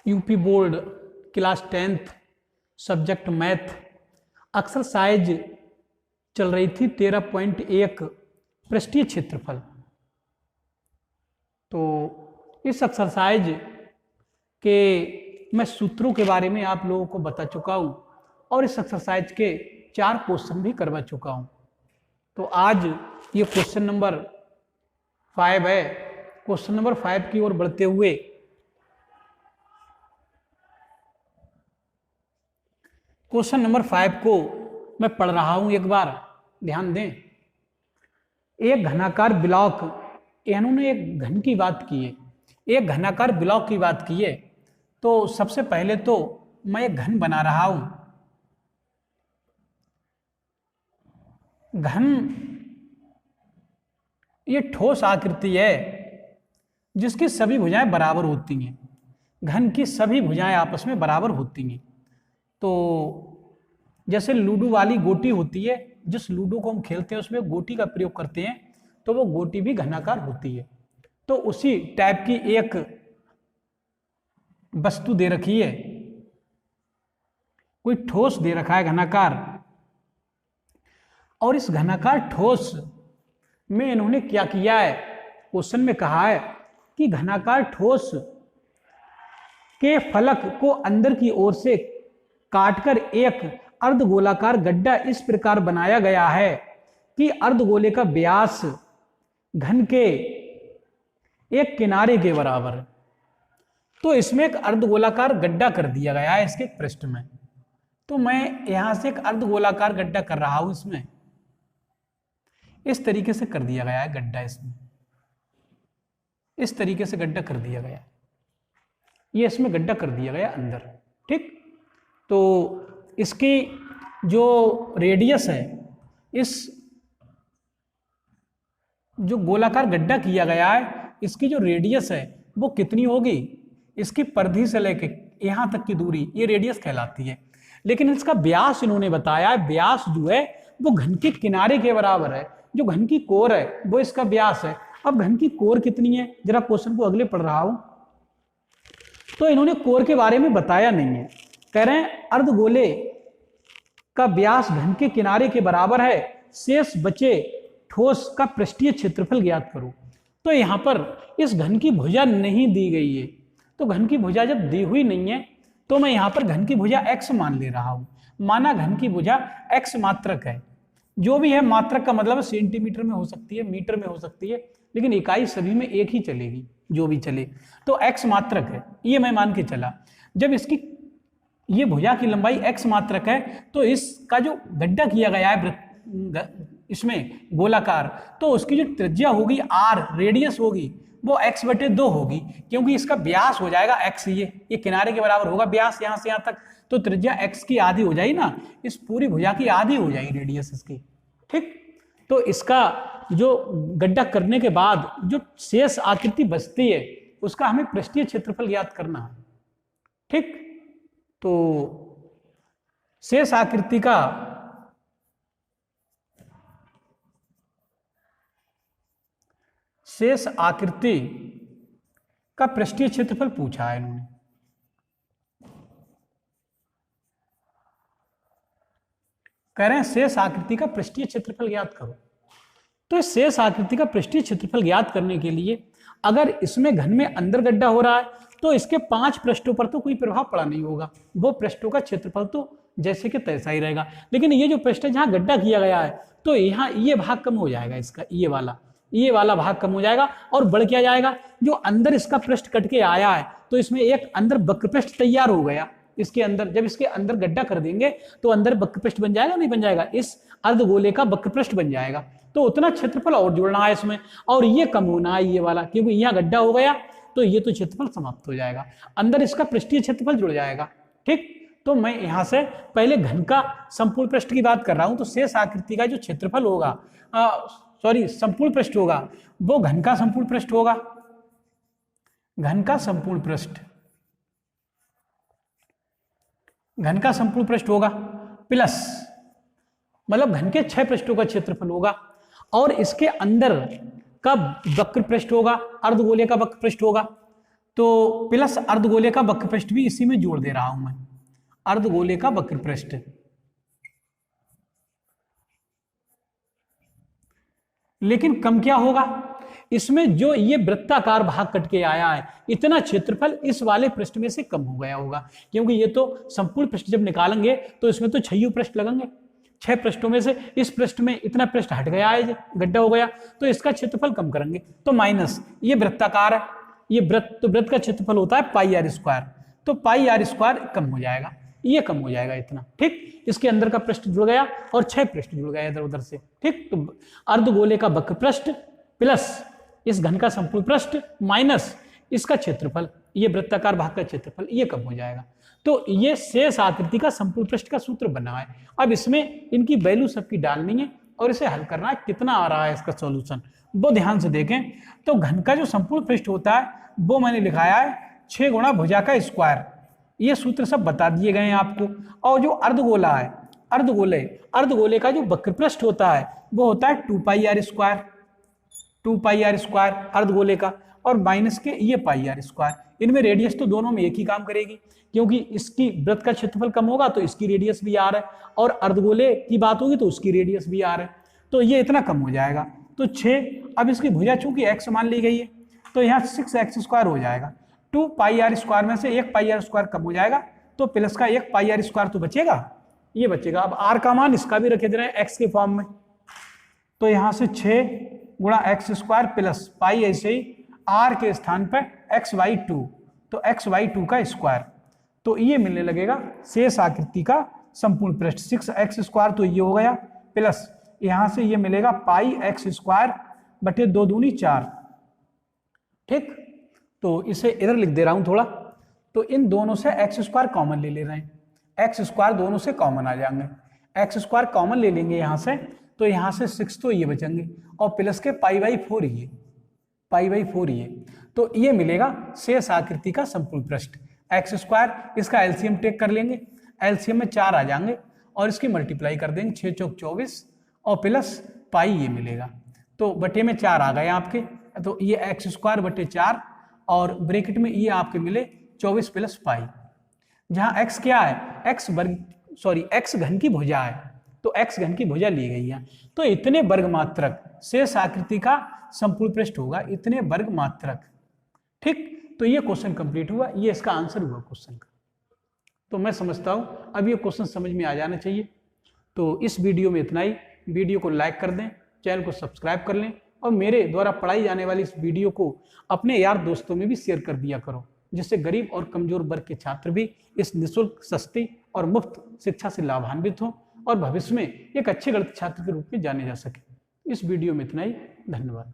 UP board class 10th subject math exercise चल रही थी 13.1 पृष्ठीय क्षेत्रफल। तो इस एक्सरसाइज के मैं सूत्रों के बारे में आप लोगों को बता चुका हूँ और इस एक्सरसाइज के 4 क्वेश्चन भी करवा चुका हूँ। तो आज ये क्वेश्चन नंबर 5 है। क्वेश्चन नंबर 5 की ओर बढ़ते हुए क्वेश्चन नंबर 5 को मैं पढ़ रहा हूं, एक बार ध्यान दें। एक घनाकार ब्लॉक, इन्होंने एक घन की बात की है, एक घनाकार ब्लॉक की बात की है। तो सबसे पहले तो मैं एक घन बना रहा हूं। घन ये ठोस आकृति है जिसकी सभी भुजाएं बराबर होती हैं। घन की सभी भुजाएं आपस में बराबर होती हैं। तो जैसे लूडो वाली गोटी होती है, जिस लूडो को हम खेलते हैं उसमें गोटी का प्रयोग करते हैं, तो वो गोटी भी घनाकार होती है। तो उसी टाइप की एक वस्तु दे रखी है, कोई ठोस दे रखा है घनाकार, और इस घनाकार ठोस में इन्होंने क्या किया है, क्वेश्चन में कहा है कि घनाकार ठोस के फलक को अंदर की ओर से काटकर एक अर्धगोलाकार गड्ढा इस प्रकार बनाया गया है कि अर्धगोले का व्यास घन के एक किनारे के बराबर है। तो इसमें एक अर्धगोलाकार गड्ढा कर दिया गया है इसके पृष्ठ में। तो मैं यहां से एक अर्धगोलाकार गड्ढा कर रहा हूं, इसमें इस तरीके से कर दिया गया है गड्ढा, इसमें इस तरीके से गड्ढा कर दिया गया, ये इसमें गड्ढा कर दिया गया अंदर। ठीक, तो इसकी जो रेडियस है, इस जो गोलाकार गड्ढा किया गया है, इसकी जो रेडियस है वो कितनी होगी, इसकी परिधि से लेके यहां तक की दूरी, ये रेडियस कहलाती है। लेकिन इसका व्यास इन्होंने बताया है, व्यास जो है वो घन के किनारे के बराबर है। जो घन की कोर है वो इसका व्यास है। अब घन की कोर कितनी है, जरा क्वेश्चन को अगले पढ़ रहा हूं। तो इन्होंने कोर के बारे में बताया नहीं है, कह रहे हैं अर्धगोले का व्यास घन के किनारे के बराबर है, शेष बचे ठोस का पृष्ठीय क्षेत्रफल ज्ञात करो। तो यहां पर इस घन की भुजा नहीं दी गई है। तो घन की भुजा जब दी हुई नहीं है तो मैं यहां पर घन की भुजा x मान ले रहा हूं। माना घन की भुजा x मात्रक है, जो भी है मात्रक का मतलब सेंटीमीटर में हो सकती है, मीटर में हो सकती है, लेकिन इकाई सभी में एक ही चलेगी, जो भी चले। तो x मात्रक है, ये मैं मान के चला। जब इसकी ये भुजा की लंबाई x मात्रक है तो इसका जो गड्ढा किया गया है इसमें गोलाकार, तो उसकी जो त्रिज्या होगी r, रेडियस होगी वो x/2 होगी, क्योंकि इसका व्यास हो जाएगा x, ये किनारे के बराबर होगा व्यास यहां से यहां तक। तो त्रिज्या x की आधी हो जाएगी ना, इस पूरी भुजा की आधी हो जाएगी रेडियस इसकी। ठीक, तो इसका जो गड्ढा करने के बाद जो शेष आकृति बचती है उसका हमें पृष्ठीय क्षेत्रफल ज्ञात करना है। ठीक, तो शेष आकृति का पृष्ठीय क्षेत्रफल पूछा है इन्होंने। कह रहे हैं शेष आकृति का पृष्ठीय क्षेत्रफल ज्ञात करो। तो इस शेष आकृति का पृष्ठीय क्षेत्रफल ज्ञात करने के लिए अगर इसमें घन में अंदर गड्ढा हो रहा है तो इसके 5 पृष्ठों पर तो कोई प्रभाव पड़ा नहीं होगा, वो पृष्ठों का क्षेत्रफल तो जैसे कि तैसा ही रहेगा। लेकिन ये जो पृष्ठ है जहां गड्ढा किया गया है तो यहाँ ये भाग कम हो जाएगा, इसका ये वाला भाग कम हो जाएगा और बढ़ क्या जाएगा, जो अंदर इसका पृष्ठ कट के आया है तो इसमें एक अंदर वक्र पृष्ठ तैयार हो गया। इसके अंदर जब इसके अंदर गड्ढा कर देंगे तो अंदर वक्र पृष्ठ बन जाएगा, नहीं बन जाएगा, इस अर्धगोले का वक्र पृष्ठ बन जाएगा। तो उतना क्षेत्रफल और जुड़ना है इसमें, और ये कम होना है ये वाला, क्योंकि यहाँ गड्ढा हो गया तो ये तो क्षेत्रफल समाप्त हो जाएगा, अंदर इसका पृष्ठीय क्षेत्रफल जुड़ जाएगा। ठीक, तो मैं यहां से पहले घन का संपूर्ण पृष्ठ की बात कर रहा हूं। तो शेष आकृति का जो क्षेत्रफल होगा, संपूर्ण पृष्ठ होगा, वो घन का संपूर्ण पृष्ठ होगा। घन का संपूर्ण पृष्ठ होगा प्लस, मतलब घन के 6 पृष्ठों का क्षेत्रफल होगा, और इसके अंदर का वक्र पृष्ठ होगा, अर्धगोले का वक्र पृष्ठ होगा। तो प्लस अर्धगोले का वक्र पृष्ठ भी इसी में जोड़ दे रहा हूं मैं, अर्धगोले का वक्र पृष्ठ। लेकिन कम क्या होगा, इसमें जो ये वृत्ताकार भाग कट के आया है, इतना क्षेत्रफल इस वाले पृष्ठ में से कम हो गया होगा, क्योंकि ये तो संपूर्ण पृष्ठ जब निकालेंगे तो इसमें तो 6 पृष्ठ लगेंगे। 6 पृष्ठों में से इस पृष्ठ में इतना पृष्ठ हट गया है, गड्ढा हो गया, तो इसका क्षेत्रफल कम करेंगे। तो माइनस ये वृत्ताकार है, ये वृत्त, तो वृत्त का क्षेत्रफल होता है पाई आर स्क्वायर, तो पाई आर स्क्वायर कम हो जाएगा, ये कम हो जाएगा इतना। ठीक, इसके अंदर का पृष्ठ जुड़ गया और 6 पृष्ठ जुड़ गया इधर उधर से। ठीक, तो अर्धगोले का वक्र पृष्ठ प्लस इस घन का संपूर्ण पृष्ठ माइनस इसका क्षेत्रफल, ये वृत्ताकार भाग का क्षेत्रफल, ये कम हो जाएगा। तो ये शेष आकृति का संपूर्ण पृष्ठ का सूत्र बना है। अब इसमें इनकी वैल्यू सबकी डालनी है और इसे हल करना है। कितना आ रहा है इसका सॉल्यूशन वो ध्यान से देखें। तो घन का जो संपूर्ण पृष्ठ होता है वो मैंने लिखाया है 6 गुणा भुजा का स्क्वायर, ये सूत्र सब बता दिए गए हैं आपको। और जो अर्धगोला है, अर्धगोले का जो वक्र पृष्ठ होता है वो होता है 2 pi R square, 2 pi R square अर्धगोले का, और माइनस के ये पाई आर स्क्वायर। इनमें रेडियस तो दोनों में एक ही काम करेगी, क्योंकि इसकी वृत्त का क्षेत्रफल कम होगा तो इसकी रेडियस भी आर है, और अर्धगोले की बात होगी तो उसकी रेडियस भी आर है, तो ये इतना कम हो जाएगा। तो 6, अब इसकी भुजा चूंकि x मान ली गई है तो यहाँ 6x स्क्वायर हो जाएगा। 2 पाई आर स्क्वायर में से 1 पाई आर स्क्वायर कम हो जाएगा, तो प्लस का 1 पाई आर स्क्वायर तो बचेगा, ये बचेगा। अब r का मान इसका भी रखे दे रहे हैं x के फॉर्म में, तो यहाँ से 6 गुणा x स्क्वायर प्लस पाई, ऐसे ही r के स्थान पर x/2, तो x/2 का स्क्वायर, तो ये मिलने लगेगा शेष आकृति का संपूर्ण पृष्ठ 6x स्क्वायर, तो ये हो गया प्लस यहाँ से ये मिलेगा पाई x स्क्वायर बटे 2 दूनी 4। ठीक, तो इसे इधर लिख दे रहा हूं थोड़ा। तो इन दोनों से x स्क्वायर कॉमन ले रहे हैं, x स्क्वायर दोनों से कॉमन आ जाएंगे, x स्क्वायर कॉमन ले लेंगे यहाँ से, तो यहाँ से 6 तो ये बचेंगे और प्लस के पाई/4 ये, पाई/4 ये, तो ये मिलेगा शेष आकृति का संपूर्ण पृष्ठ x स्क्वायर। इसका एलसीएम टेक कर लेंगे, एलसीएम में 4 आ जाएंगे और इसकी मल्टीप्लाई कर देंगे, 6 चौक 24 और प्लस पाई ये मिलेगा, तो बटे में 4 आ गए आपके, तो ये x स्क्वायर बटे 4 और ब्रैकेट में ये आपके मिले 24 प्लस पाई, जहां x क्या है, x घन की भुजा है, तो x घन की भुजा ली गई है, तो इतने वर्ग मात्रक शेष आकृति का संपूर्ण पृष्ठ होगा, इतने वर्ग मात्रक। ठीक, तो ये क्वेश्चन कंप्लीट हुआ, ये इसका आंसर हुआ क्वेश्चन का। तो मैं समझता हूं अब ये क्वेश्चन समझ में आ जाना चाहिए। तो इस वीडियो में इतना ही, वीडियो को लाइक कर दें, चैनल को सब्सक्राइब कर लें और मेरे द्वारा पढ़ाई जाने वाली इस वीडियो को अपने यार दोस्तों में भी शेयर कर दिया करो, जिससे गरीब और कमजोर वर्ग के छात्र भी इस निःशुल्क, सस्ती और मुफ्त शिक्षा से लाभान्वित हों और भविष्य में एक अच्छे गणित छात्र के रूप में जाने जा सके। इस वीडियो में इतना ही, धन्यवाद।